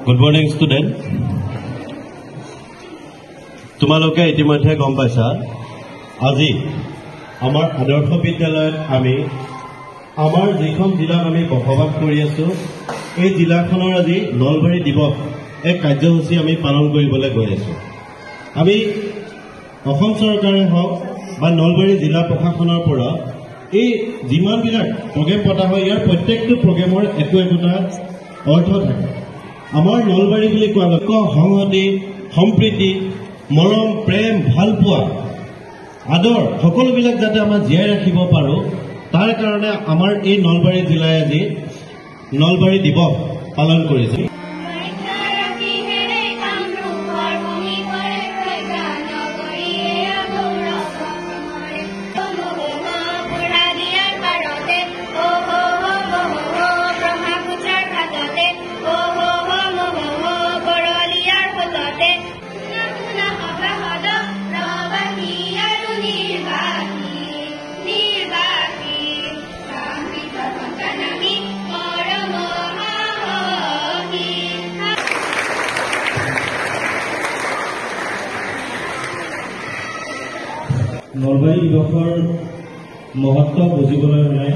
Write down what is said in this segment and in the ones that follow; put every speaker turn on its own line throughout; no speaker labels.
Good morning, student. তোমালোকে ইতিমধ্যে গম পাইছা আজি আমাৰ আদৰ্শ বিদ্যালয়ত আমি আমাৰ যিখন জিলাত আমি বসবাস কৰি আছো এই জিলাখনৰ আজি নলবাৰী দিৱস এক কাৰ্যসূচী আমি পালন কৰিবলৈ গৈ আছো। আমি অসম চৰকাৰে হওক বা নলবাৰী জিলা প্ৰশাসনৰ পৰা এই যিমানবিলাক প্ৰগ্ৰেম পতা হয় ইয়াৰ প্ৰত্যেকটো প্ৰগ্ৰেমৰ একোটা অৰ্থ থাকে। আমাৰ নলবাৰী বুলি কোৱা লোক সংহতি সম্প্ৰীতি মৰম প্ৰেম ভালপোৱা আদৰ সকলোবিলাক যাতে আমাৰ জীয়াই ৰাখিব পাৰো তাৰ কাৰণে আমাৰ এই নলবাৰী জিলাই আজি নলবাৰী দিৱস পালন কৰিছে।
নলবাৰী দিৱসৰ মহত্ব বুজিবলৈ হ'লে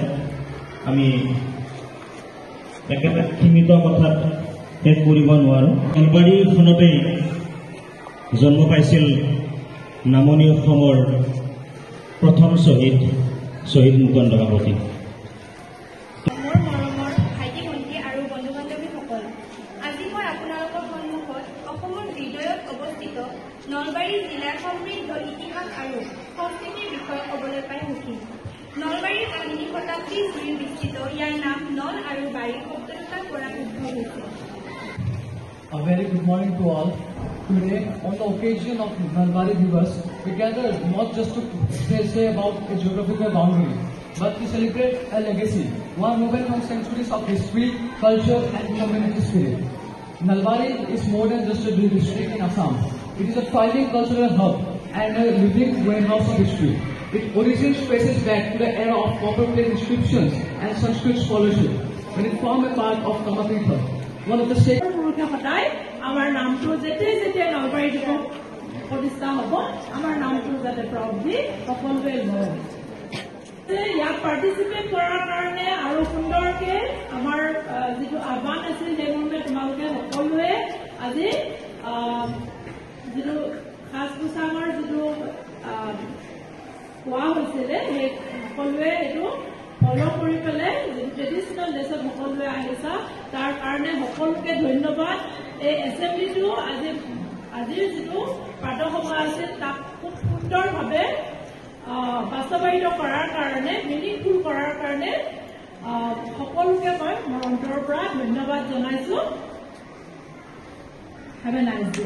আমি একেটা সীমিত কথাত শেষ কৰিব নোৱাৰোঁ। নলবাৰীখনতেই জন্ম পাইছিল নামনি অসমৰ প্ৰথম শ্বহীদ মুকুন্দ কাকতি।
নলবাৰী জিলাৰ সমৃদ্ধ ইতিহাস আৰু সংস্কৃতিৰ বিষয়ে ক'বলৈ পাই সুখী। নলবাৰীৰ কাহিনী শতাব্দী জুৰি বিস্তৃত। ইয়াৰ নাম নল আৰু বাৰী শব্দ দুটাৰ পৰা উদ্ভৱ হৈছে।
A very good morning to all. Today, on the occasion of Nalbari Divas, we gathered not just to say about a geographical boundary, but to celebrate a legacy, one woven from centuries of history, culture, and community spirit. Nalbari is more than just a district in Assam. It is a thriving cultural hub and a living warehouse of history. Its origins traces back to the era of copper plate inscriptions and Sanskrit scholarship, when it formed a part of Kamatipur. One of the sacred
our নামটো যেতিয়া নলবাৰী দিৱস প্ৰতিষ্ঠা হ'ব আমাৰ নামটো যাতে প্ৰউডলি সকলোৱে লয়। ইয়াত পাৰ্টিচিপেট কৰাৰ কাৰণে আৰু সুন্দৰকে আমাৰ যিটো আহ্বান আছিল সেইমৰ্মে তোমালোকে সকলোৱে আজি যিটো সাজ পোছাকৰ যিটো কোৱা হৈছিলে সেই সকলোৱে এইটো ফলো কৰি পেলাই যিটো ট্ৰেডিশ্যনেল ড্ৰেছত সকলোৱে আহিছা তাৰ কাৰণে সকলোকে ধন্যবাদ। এই এছেম্বলিটো আজিৰ যিটো প্ৰাতঃসভা আছিল তাক খুব সুন্দৰভাৱে বাস্তৱায়িত কৰাৰ কাৰণে মিনিংফুল কৰাৰ কাৰণে সকলোকে মই মোৰ অন্তৰৰ পৰা ধন্যবাদ জনাইছো। Have a nice day.